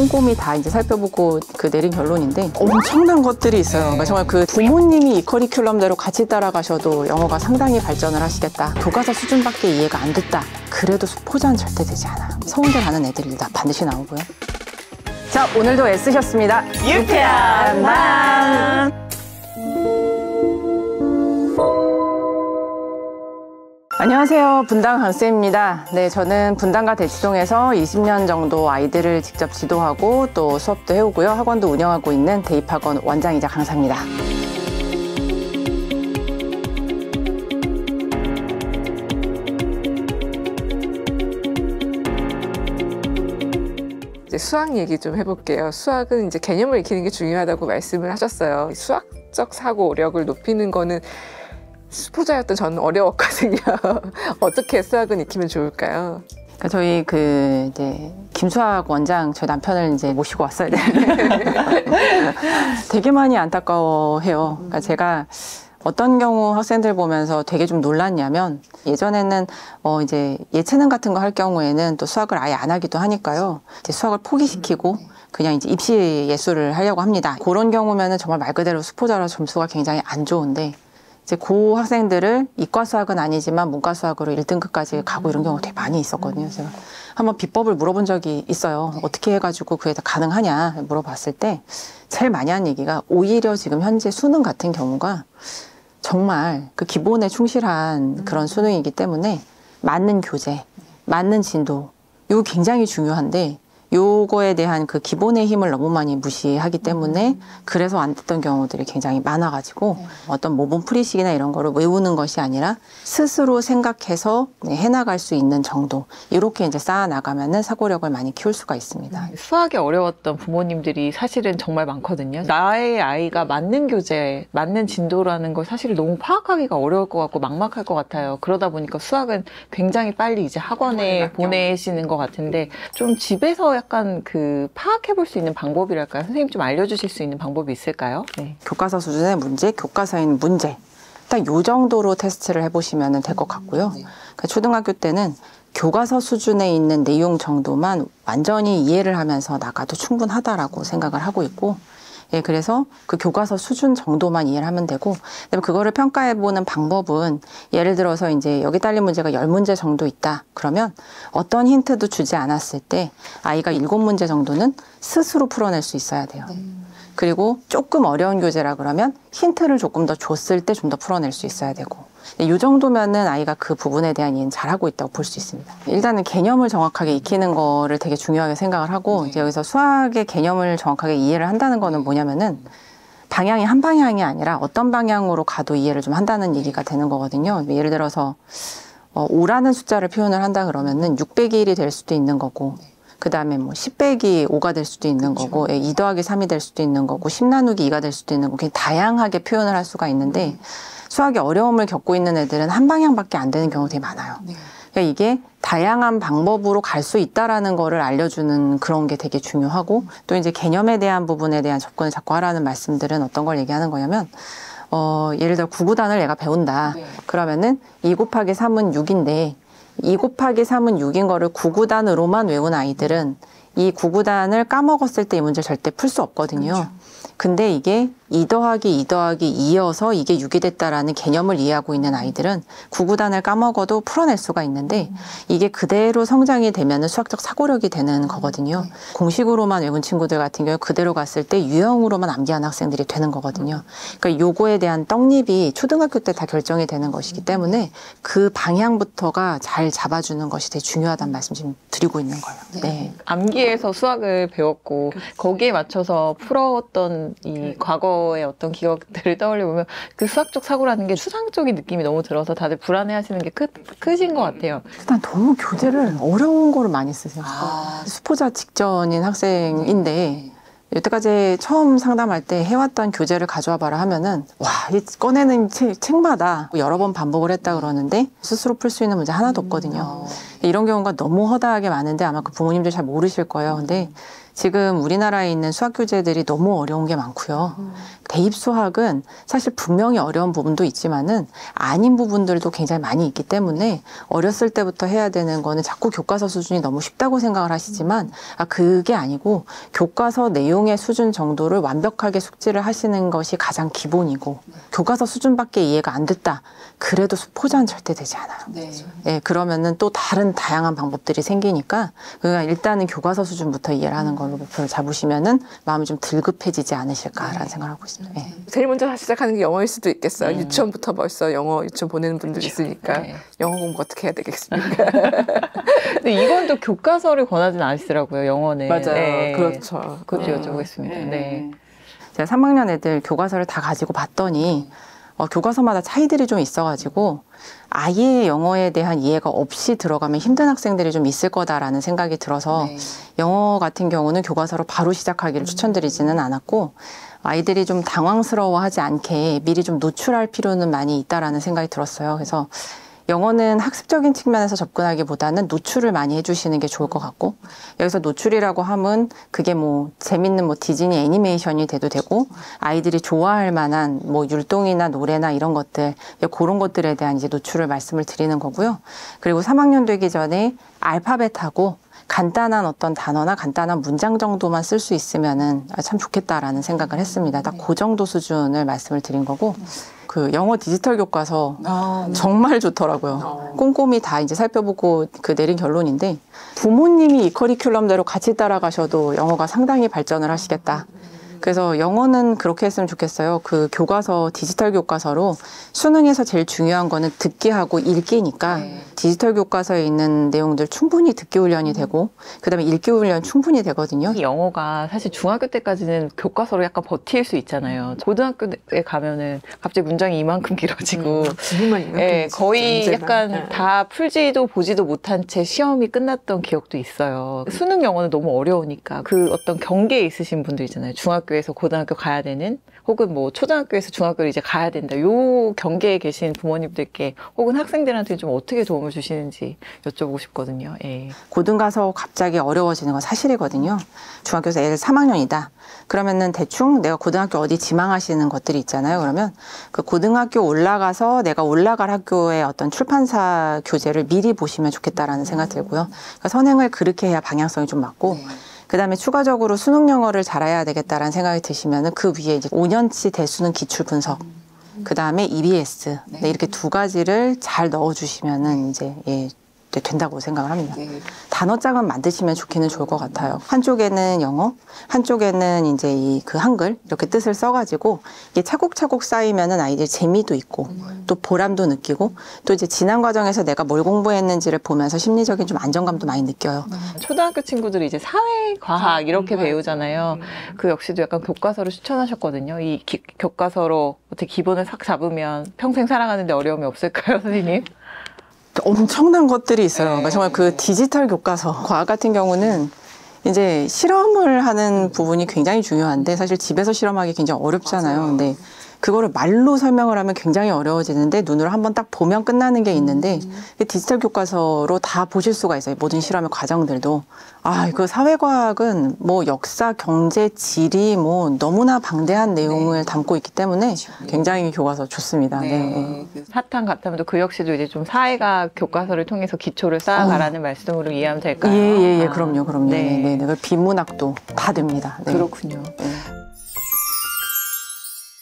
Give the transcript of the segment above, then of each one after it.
꼼꼼히 다 이제 살펴보고 그 내린 결론인데 엄청난 것들이 있어요. 그러니까 정말 그 부모님이 이 커리큘럼대로 같이 따라가셔도 영어가 상당히 발전을 하시겠다. 교과서 수준밖에 이해가 안 됐다. 그래도 수포자는 절대 되지 않아요. 서울대 가는 애들이 다 반드시 나오고요. 자, 오늘도 애쓰셨습니다. 유쾌한 맘! 안녕하세요. 분당 강쌤입니다. 네, 저는 분당과 대치동에서 20년 정도 아이들을 직접 지도하고 또 수업도 해오고요. 학원도 운영하고 있는 대입학원 원장이자 강사입니다. 이제 수학 얘기 좀 해볼게요. 수학은 이제 개념을 익히는 게 중요하다고 말씀을 하셨어요. 수학적 사고력을 높이는 거는 수포자였던 저는 어려웠거든요. 어떻게 수학은 익히면 좋을까요? 그러니까 저희 이제 김수학 원장 저희 남편을 이제 모시고 왔어야 되는데 되게 많이 안타까워해요. 그러니까 제가 어떤 경우 학생들 보면서 되게 좀 놀랐냐면 예전에는 이제 예체능 같은 거 할 경우에는 또 수학을 아예 안 하기도 하니까요. 이제 수학을 포기시키고 그냥 이제 입시 예술을 하려고 합니다. 그런 경우면은 정말 말 그대로 수포자라 점수가 굉장히 안 좋은데 이제 그 학생들을 이과 수학은 아니지만 문과 수학으로 1등급까지 가고 이런 경우가 되게 많이 있었거든요. 제가 한번 비법을 물어본 적이 있어요. 어떻게 해가지고 그게 다 가능하냐 물어봤을 때 제일 많이 한 얘기가 오히려 지금 현재 수능 같은 경우가 정말 그 기본에 충실한 그런 수능이기 때문에 맞는 교재, 맞는 진도 이거 굉장히 중요한데 요거에 대한 그 기본의 힘을 너무 많이 무시하기 때문에 그래서 안 됐던 경우들이 굉장히 많아가지고 어떤 모범 풀이식이나 이런 거를 외우는 것이 아니라 스스로 생각해서 해나갈 수 있는 정도 이렇게 이제 쌓아나가면은 사고력을 많이 키울 수가 있습니다. 수학이 어려웠던 부모님들이 사실은 정말 많거든요. 나의 아이가 맞는 교재, 맞는 진도라는 걸 사실 너무 파악하기가 어려울 것 같고 막막할 것 같아요. 그러다 보니까 수학은 굉장히 빨리 이제 학원에 보내시는 것 같은데 좀 집에서 약간 파악해 볼 수 있는 방법이랄까요? 선생님 좀 알려주실 수 있는 방법이 있을까요? 네. 교과서 수준의 문제, 교과서인 문제 딱 요 정도로 테스트를 해보시면 될 것 같고요. 그러니까 초등학교 때는 교과서 수준에 있는 내용 정도만 완전히 이해를 하면서 나가도 충분하다라고 생각을 하고 있고 예, 그래서 그 교과서 수준 정도만 이해를 하면 되고, 그다음에 그거를 평가해보는 방법은 예를 들어서 이제 여기 딸린 문제가 10문제 정도 있다. 그러면 어떤 힌트도 주지 않았을 때 아이가 7문제 정도는 스스로 풀어낼 수 있어야 돼요. 그리고 조금 어려운 교재라 그러면 힌트를 조금 더 줬을 때 좀 더 풀어낼 수 있어야 되고 이 정도면은 아이가 그 부분에 대한 이해는 잘하고 있다고 볼 수 있습니다. 일단은 개념을 정확하게 익히는 거를 되게 중요하게 생각을 하고 이제 여기서 수학의 개념을 정확하게 이해를 한다는 거는 뭐냐면은 방향이 한 방향이 아니라 어떤 방향으로 가도 이해를 좀 한다는 얘기가 되는 거거든요. 예를 들어서 5라는 숫자를 표현을 한다 그러면은 6 빼기 1이 될 수도 있는 거고 그 다음에 뭐 10 빼기 5가 될 수도 있는 거고 2 더하기 3이 될 수도 있는 거고 10 나누기 2가 될 수도 있는 거고 다양하게 표현을 할 수가 있는데 수학에 어려움을 겪고 있는 애들은 한 방향밖에 안 되는 경우가 되게 많아요. 그러니까 이게 다양한 방법으로 갈 수 있다라는 거를 알려주는 그런 게 되게 중요하고 또 이제 개념에 대한 부분에 대한 접근을 자꾸 하라는 말씀들은 어떤 걸 얘기하는 거냐면 예를 들어 구구단을 얘가 배운다. 그러면은 2 곱하기 3은 6인데 2 곱하기 3은 6인 거를 구구단으로만 외운 아이들은 이 구구단을 까먹었을 때 이 문제를 절대 풀 수 없거든요. 근데 이게 2 더하기 2 더하기 2여서 이게 6이 됐다라는 개념을 이해하고 있는 아이들은 구구단을 까먹어도 풀어낼 수가 있는데 이게 그대로 성장이 되면은 수학적 사고력이 되는 거거든요. 공식으로만 외운 친구들 같은 경우 그대로 갔을 때 유형으로만 암기한 학생들이 되는 거거든요. 그러니까 요거에 대한 떡잎이 초등학교 때 다 결정이 되는 것이기 때문에 그 방향부터가 잘 잡아주는 것이 되게 중요하다는 말씀 지금 드리고 있는 거예요. 네. 암기에서 수학을 배웠고 거기에 맞춰서 풀었던 이 과거의 어떤 기억들을 떠올려보면 그 수학적 사고라는 게 추상적인 느낌이 너무 들어서 다들 불안해하시는 게 크신 것 같아요. 일단 너무 교재를 어려운 거를 많이 쓰세요. 수포자 직전인 학생인데 여태까지 처음 상담할 때 해왔던 교재를 가져와 봐라 하면은 와, 이 꺼내는 책마다 여러 번 반복을 했다 그러는데 스스로 풀 수 있는 문제 하나도 없거든요. 이런 경우가 너무 허다하게 많은데 아마 그 부모님들 잘 모르실 거예요. 근데 지금 우리나라에 있는 수학 교재들이 너무 어려운 게 많고요. 대입 수학은 사실 분명히 어려운 부분도 있지만은 아닌 부분들도 굉장히 많이 있기 때문에 어렸을 때부터 해야 되는 거는 자꾸 교과서 수준이 너무 쉽다고 생각을 하시지만 그게 아니고 교과서 내용의 수준 정도를 완벽하게 숙지를 하시는 것이 가장 기본이고 교과서 수준밖에 이해가 안 됐다. 그래도 수포자는 절대 되지 않아요. 네, 그러면은 또 다른 다양한 방법들이 생기니까 그러니까 일단은 교과서 수준부터 이해를 하는 걸로 목표를 잡으시면은 마음이 좀 들급해지지 않으실까라는 생각을 하고 있습니다. 네. 제일 먼저 시작하는 게 영어일 수도 있겠어요. 유치원부터 벌써 영어 유치원 보내는 분들 있으니까 네. 영어 공부 어떻게 해야 되겠습니까? 근데 이건 또 교과서를 권하진 않으시더라고요, 영어는. 맞아요. 네. 그렇죠. 그것도 여쭤보겠습니다. 네. 제가 3학년 애들 교과서를 다 가지고 봤더니 교과서마다 차이들이 좀 있어가지고 아예 영어에 대한 이해가 없이 들어가면 힘든 학생들이 좀 있을 거다라는 생각이 들어서 영어 같은 경우는 교과서로 바로 시작하기를 추천드리지는 않았고 아이들이 좀 당황스러워하지 않게 미리 좀 노출할 필요는 많이 있다라는 생각이 들었어요. 그래서 영어는 학습적인 측면에서 접근하기보다는 노출을 많이 해주시는 게 좋을 것 같고 여기서 노출이라고 하면 그게 뭐 재밌는 뭐 디즈니 애니메이션이 돼도 되고 아이들이 좋아할 만한 뭐 율동이나 노래나 이런 것들 그런 것들에 대한 이제 노출을 말씀을 드리는 거고요. 그리고 3학년 되기 전에 알파벳하고 간단한 어떤 단어나 간단한 문장 정도만 쓸 수 있으면은 참 좋겠다라는 생각을 했습니다. 딱 그 정도 수준을 말씀을 드린 거고 그 영어 디지털 교과서 정말 좋더라고요. 꼼꼼히 다 이제 살펴보고 그 내린 결론인데 부모님이 이 커리큘럼대로 같이 따라가셔도 영어가 상당히 발전을 하시겠다. 그래서 영어는 그렇게 했으면 좋겠어요. 그 교과서, 디지털 교과서로 수능에서 제일 중요한 거는 듣기 하고 읽기니까 디지털 교과서에 있는 내용들 충분히 듣기 훈련이 되고 그다음에 읽기 훈련 충분히 되거든요. 이 영어가 사실 중학교 때까지는 교과서로 약간 버틸 수 있잖아요. 고등학교에 가면은 갑자기 문장이 이만큼 길어지고 예, 거의 약간 다 풀지도 보지도 못한 채 시험이 끝났던 기억도 있어요. 수능 영어는 너무 어려우니까 그 어떤 경계에 있으신 분들 있잖아요. 중학교에서 고등학교 가야 되는 혹은 뭐 초등학교에서 중학교를 이제 가야 된다. 요 경계에 계신 부모님들께 혹은 학생들한테 좀 어떻게 도움을 주시는지 여쭤보고 싶거든요. 예. 고등 가서 갑자기 어려워지는 건 사실이거든요. 중학교에서 애들 3학년이다. 그러면은 대충 내가 고등학교 어디 지망하시는 것들이 있잖아요. 그러면 그 고등학교 올라가서 내가 올라갈 학교의 어떤 출판사 교재를 미리 보시면 좋겠다라는 생각 들고요. 그러니까 선행을 그렇게 해야 방향성이 좀 맞고 그다음에 추가적으로 수능 영어를 잘해야 되겠다라는 생각이 드시면은 그 위에 이제 5년치 대수능 기출 분석 그다음에 EBS 이렇게 두 가지를 잘 넣어주시면은 이제 된다고 생각을 합니다. 단어장은 만드시면 좋기는 좋을 것 같아요. 한쪽에는 영어, 한쪽에는 이제 그 한글 이렇게 뜻을 써가지고 이게 차곡차곡 쌓이면은 아이들 재미도 있고 또 보람도 느끼고 또 이제 지난 과정에서 내가 뭘 공부했는지를 보면서 심리적인 좀 안정감도 많이 느껴요. 초등학교 친구들이 이제 사회과학 이렇게 배우잖아요. 그 역시도 약간 교과서를 추천하셨거든요. 이 교과서로 어떻게 기본을 싹 잡으면 평생 살아가는데 어려움이 없을까요, 선생님? 엄청난 것들이 있어요. 그러니까 정말 그 디지털 교과서, 과학 같은 경우는 이제 실험을 하는 부분이 굉장히 중요한데 사실 집에서 실험하기 굉장히 어렵잖아요. 근데 그거를 말로 설명을 하면 굉장히 어려워지는데 눈으로 한번 딱 보면 끝나는 게 있는데 디지털 교과서로 다 보실 수가 있어요. 모든 실험의 과정들도. 그 사회과학은 뭐 역사, 경제, 지리 뭐 너무나 방대한 내용을 담고 있기 때문에 굉장히 교과서 좋습니다. 사탕 같으면 그 역시도 이제 좀 사회과학 교과서를 통해서 기초를 쌓아가라는 말씀으로 이해하면 될까요? 예, 그럼요. 네. 비문학도 다 됩니다. 네. 그렇군요.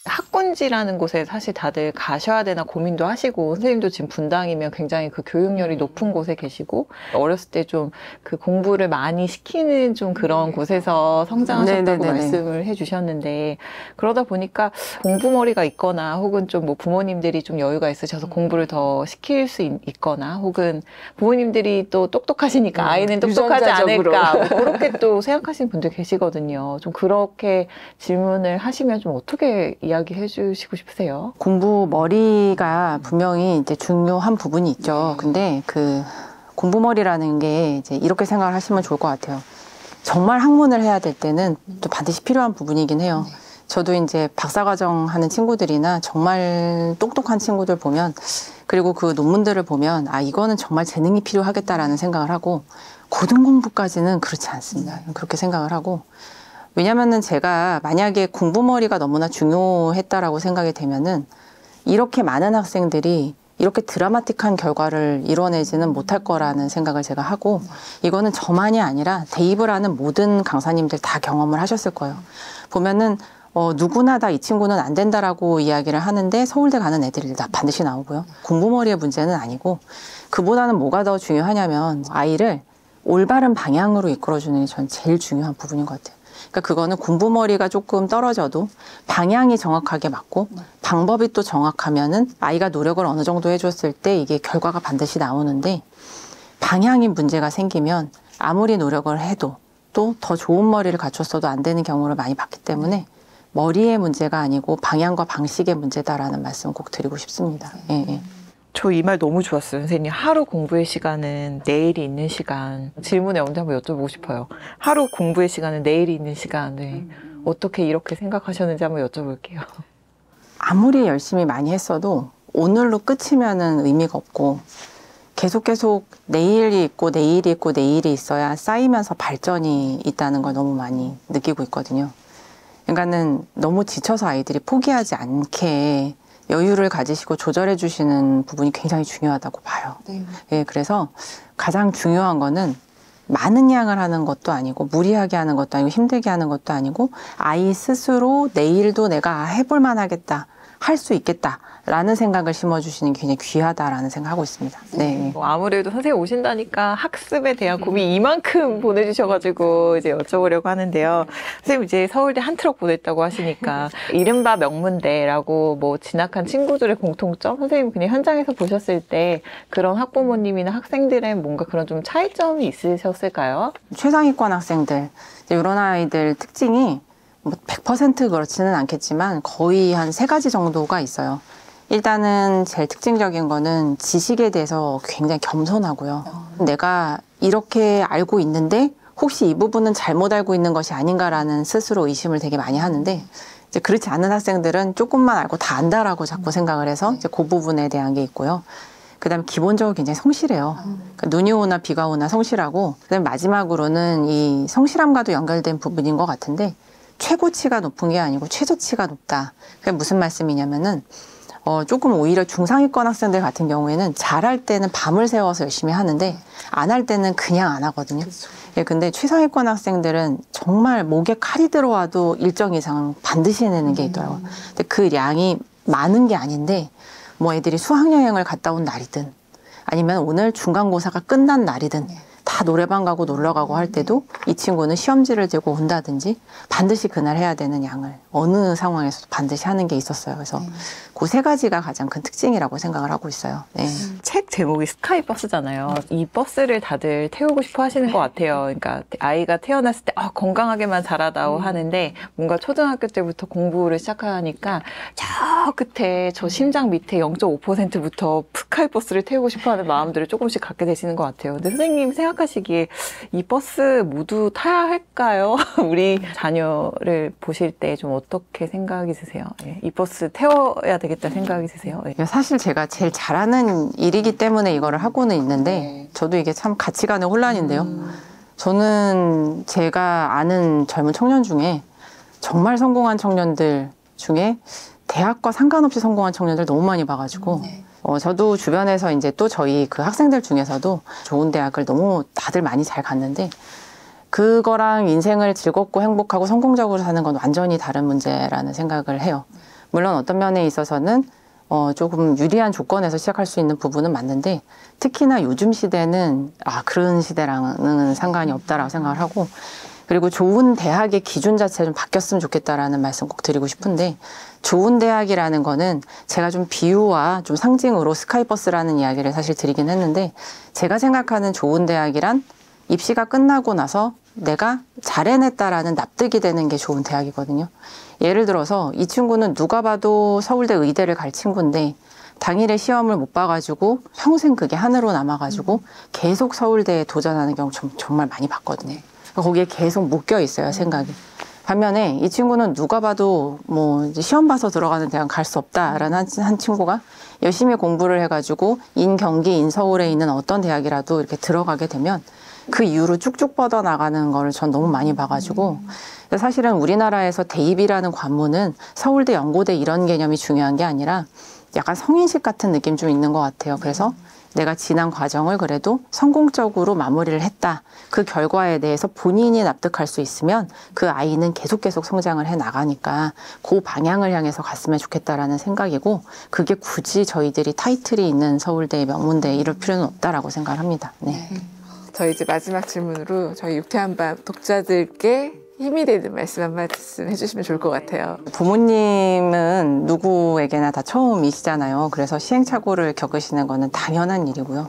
학군지라는 곳에 사실 다들 가셔야 되나 고민도 하시고 선생님도 지금 분당이면 굉장히 그 교육열이 높은 곳에 계시고 어렸을 때 좀 그 공부를 많이 시키는 좀 그런 곳에서 성장하셨다고 말씀을 해주셨는데 그러다 보니까 공부머리가 있거나 혹은 좀 뭐 부모님들이 좀 여유가 있으셔서 공부를 더 시킬 수 있거나 혹은 부모님들이 또 똑똑하시니까 아이는 똑똑하지 않을까 뭐 그렇게 또 생각하시는 분들 계시거든요. 좀 그렇게 질문을 하시면 좀 어떻게 이야기해 주시고 싶으세요? 공부 머리가 분명히 이제 중요한 부분이 있죠. 근데 그 공부머리라는 게 이제 이렇게 생각을 하시면 좋을 것 같아요. 정말 학문을 해야 될 때는 또 반드시 필요한 부분이긴 해요. 저도 이제 박사과정 하는 친구들이나 정말 똑똑한 친구들 보면 그리고 그 논문들을 보면 이거는 정말 재능이 필요하겠다라는 생각을 하고 고등공부까지는 그렇지 않습니다. 그렇게 생각을 하고, 왜냐면은 제가 만약에 공부머리가 너무나 중요했다라고 생각이 되면은 이렇게 많은 학생들이 이렇게 드라마틱한 결과를 이뤄내지는 못할 거라는 생각을 제가 하고, 이거는 저만이 아니라 대입을 하는 모든 강사님들 다 경험을 하셨을 거예요. 보면은 누구나 다 이 친구는 안 된다라고 이야기를 하는데 서울대 가는 애들이 다 반드시 나오고요. 공부머리의 문제는 아니고, 그보다는 뭐가 더 중요하냐면 아이를 올바른 방향으로 이끌어주는 게 전 제일 중요한 부분인 것 같아요. 그러니까 그거는 공부머리가 조금 떨어져도 방향이 정확하게 맞고 방법이 또 정확하면은 아이가 노력을 어느 정도 해줬을 때 이게 결과가 반드시 나오는데, 방향이 문제가 생기면 아무리 노력을 해도 또 더 좋은 머리를 갖췄어도 안 되는 경우를 많이 봤기 때문에 머리의 문제가 아니고 방향과 방식의 문제다라는 말씀 꼭 드리고 싶습니다. 예, 예. 저 이 말 너무 좋았어요. 선생님, 하루 공부의 시간은 내일이 있는 시간. 질문에 언제 한번 여쭤보고 싶어요. 하루 공부의 시간은 내일이 있는 시간을 어떻게 이렇게 생각하셨는지 한번 여쭤볼게요. 아무리 열심히 많이 했어도 오늘로 끝이면은 의미가 없고, 계속 내일이 있고 내일이 있고 내일이 있어야 쌓이면서 발전이 있다는 걸 너무 많이 느끼고 있거든요. 그러니까는 너무 지쳐서 아이들이 포기하지 않게 여유를 가지시고 조절해 주시는 부분이 굉장히 중요하다고 봐요. 네. 예, 그래서 가장 중요한 거는 많은 양을 하는 것도 아니고 무리하게 하는 것도 아니고 힘들게 하는 것도 아니고, 아이 스스로 내일도 내가 해볼만 하겠다, 할 수 있겠다 라는 생각을 심어주시는 게 굉장히 귀하다라는 생각하고 있습니다. 네. 아무래도 선생님 오신다니까 학습에 대한 고민 이만큼 보내주셔가지고 이제 여쭤보려고 하는데요. 선생님 이제 서울대 한 트럭 보냈다고 하시니까 이른바 명문대라고 뭐 진학한 친구들의 공통점, 선생님 그냥 현장에서 보셨을 때 그런 학부모님이나 학생들의 뭔가 그런 좀 차이점이 있으셨을까요? 최상위권 학생들, 이런 아이들 특징이 뭐 100% 그렇지는 않겠지만 거의 한 3가지 정도가 있어요. 일단은 제일 특징적인 거는 지식에 대해서 굉장히 겸손하고요. 내가 이렇게 알고 있는데 혹시 이 부분은 잘못 알고 있는 것이 아닌가라는 스스로 의심을 되게 많이 하는데, 이제 그렇지 않은 학생들은 조금만 알고 다 안다라고 자꾸 생각을 해서 이제 그 부분에 대한 게 있고요. 그다음에 기본적으로 굉장히 성실해요. 그러니까 눈이 오나 비가 오나 성실하고, 그다음에 마지막으로는 이 성실함과도 연결된 부분인 것 같은데, 최고치가 높은 게 아니고 최저치가 높다. 그게 무슨 말씀이냐면은 조금 오히려 중상위권 학생들 같은 경우에는 잘할 때는 밤을 새워서 열심히 하는데 안 할 때는 그냥 안 하거든요. 예, 근데 최상위권 학생들은 정말 목에 칼이 들어와도 일정 이상 반드시 해내는 게 있더라고요. 근데 그 양이 많은 게 아닌데, 뭐 애들이 수학여행을 갔다 온 날이든 아니면 오늘 중간고사가 끝난 날이든 다 노래방 가고 놀러 가고 할 때도 이 친구는 시험지를 들고 온다든지 반드시 그날 해야 되는 양을 어느 상황에서도 반드시 하는 게 있었어요. 그래서 그 3가지가 가장 큰 특징이라고 생각을 하고 있어요. 네. 책 제목이 스카이버스잖아요. 이 버스를 다들 태우고 싶어 하시는 것 같아요. 그러니까 아이가 태어났을 때 건강하게만 자라다오 하는데, 뭔가 초등학교 때부터 공부를 시작하니까 저 끝에 저 심장 밑에 0.5%부터 스카이버스를 태우고 싶어 하는 마음들을 조금씩 갖게 되시는 것 같아요. 근데 선생님 생각하시기에 이 버스 모두 타야 할까요? 우리 자녀를 보실 때 좀 어떻게 생각이 드세요? 예, 이 버스 태워야 되겠다 생각이 드세요? 예. 사실 제가 제일 잘하는 일이기 때문에 이거를 하고는 있는데, 저도 이게 참 가치관의 혼란인데요. 저는 제가 아는 젊은 청년 중에 정말 성공한 청년들 중에 대학과 상관없이 성공한 청년들 너무 많이 봐가지고, 저도 주변에서 이제 또 저희 그 학생들 중에서도 좋은 대학을 너무 다들 많이 잘 갔는데, 그거랑 인생을 즐겁고 행복하고 성공적으로 사는 건 완전히 다른 문제라는 생각을 해요. 물론 어떤 면에 있어서는 조금 유리한 조건에서 시작할 수 있는 부분은 맞는데, 특히나 요즘 시대는 그런 시대랑은 상관이 없다라고 생각을 하고, 그리고 좋은 대학의 기준 자체가 좀 바뀌었으면 좋겠다라는 말씀 꼭 드리고 싶은데, 좋은 대학이라는 거는 제가 좀 비유와 좀 상징으로 스카이버스라는 이야기를 사실 드리긴 했는데, 제가 생각하는 좋은 대학이란 입시가 끝나고 나서 내가 잘 해냈다라는 납득이 되는 게 좋은 대학이거든요. 예를 들어서 이 친구는 누가 봐도 서울대 의대를 갈 친구인데 당일에 시험을 못 봐가지고 평생 그게 한으로 남아가지고 계속 서울대에 도전하는 경우 정말 많이 봤거든요. 거기에 계속 묶여 있어요, 생각이. 반면에 이 친구는 누가 봐도 뭐 이제 시험 봐서 들어가는 대학 갈 수 없다라는 한 친구가 열심히 공부를 해가지고 인경기, 인서울에 있는 어떤 대학이라도 이렇게 들어가게 되면 그 이후로 쭉쭉 뻗어나가는 거를 전 너무 많이 봐가지고 사실은 우리나라에서 대입이라는 관문은 서울대, 연고대 이런 개념이 중요한 게 아니라 약간 성인식 같은 느낌 좀 있는 것 같아요. 그래서 내가 지난 과정을 그래도 성공적으로 마무리를 했다. 그 결과에 대해서 본인이 납득할 수 있으면 그 아이는 계속 성장을 해 나가니까 그 방향을 향해서 갔으면 좋겠다라는 생각이고 그게 굳이 저희들이 타이틀이 있는 서울대, 명문대 이럴 필요는 없다라고 생각을 합니다. 네. 저희 이제 마지막 질문으로 저희 유쾌한 밤 독자들께 힘이 되는 말씀 한 말씀 해주시면 좋을 것 같아요. 부모님은 누구에게나 다 처음이시잖아요. 그래서 시행착오를 겪으시는 거는 당연한 일이고요.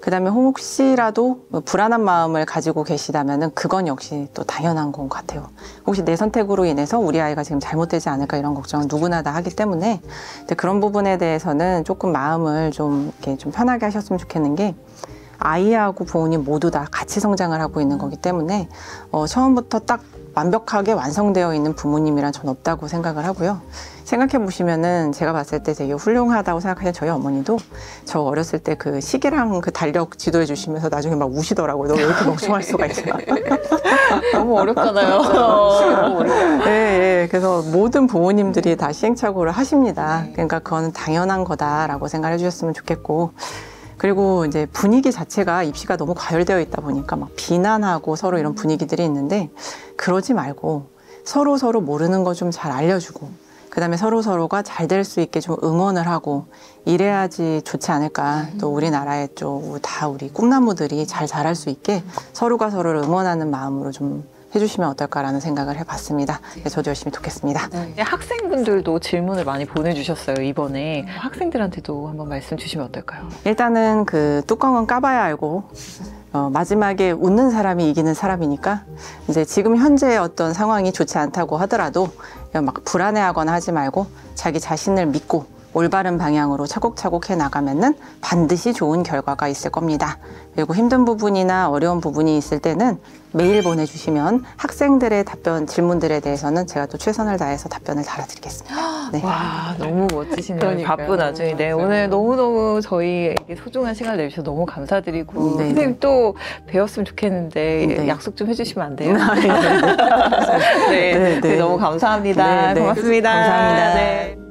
그 다음에 혹시라도 불안한 마음을 가지고 계시다면 그건 역시 또 당연한 것 같아요. 혹시 내 선택으로 인해서 우리 아이가 지금 잘못되지 않을까 이런 걱정은 누구나 다 하기 때문에 근데 그런 부분에 대해서는 조금 마음을 좀 이렇게 좀 편하게 하셨으면 좋겠는 게 아이하고 부모님 모두 다 같이 성장을 하고 있는 거기 때문에 처음부터 딱 완벽하게 완성되어 있는 부모님이란 전 없다고 생각을 하고요. 생각해 보시면은 제가 봤을 때 되게 훌륭하다고 생각하는 저희 어머니도 저 어렸을 때 그 시계랑 그 달력 지도해 주시면서 나중에 막 우시더라고요. 너 왜 이렇게 멍청할 수가 있어? 너무 어렵잖아요. 네, 그래서 모든 부모님들이 다 시행착오를 하십니다. 그러니까 그거는 당연한 거다라고 생각해 주셨으면 좋겠고 그리고 이제 분위기 자체가 입시가 너무 과열되어 있다 보니까 막 비난하고 서로 이런 분위기들이 있는데 그러지 말고 서로 모르는 거 좀 잘 알려주고 그다음에 서로가 잘 될 수 있게 좀 응원을 하고 이래야지 좋지 않을까. 또 우리나라의 다 우리 꿈나무들이 잘 자랄 수 있게 서로가 서로를 응원하는 마음으로 좀 해주시면 어떨까라는 생각을 해봤습니다. 저도 열심히 돕겠습니다. 학생분들도 질문을 많이 보내주셨어요, 이번에. 학생들한테도 한번 말씀 주시면 어떨까요? 일단은 그 뚜껑은 까봐야 알고 마지막에 웃는 사람이 이기는 사람이니까 이제 지금 현재 어떤 상황이 좋지 않다고 하더라도 막 불안해하거나 하지 말고 자기 자신을 믿고 올바른 방향으로 차곡차곡 해 나가면은 반드시 좋은 결과가 있을 겁니다. 그리고 힘든 부분이나 어려운 부분이 있을 때는 메일 보내주시면 학생들의 질문들에 대해서는 제가 또 최선을 다해서 답변을 달아드리겠습니다. 네. 와, 너무 멋지시네요. 그러니까요. 바쁜 와중에. 네, 오늘 너무너무 저희에게 소중한 시간을 내주셔서 너무 감사드리고 네, 선생님 또 배웠으면 좋겠는데 네. 약속 좀 해주시면 안 돼요? 네, 네, 네. 너무 감사합니다. 네, 네. 고맙습니다. 감사합니다. 네.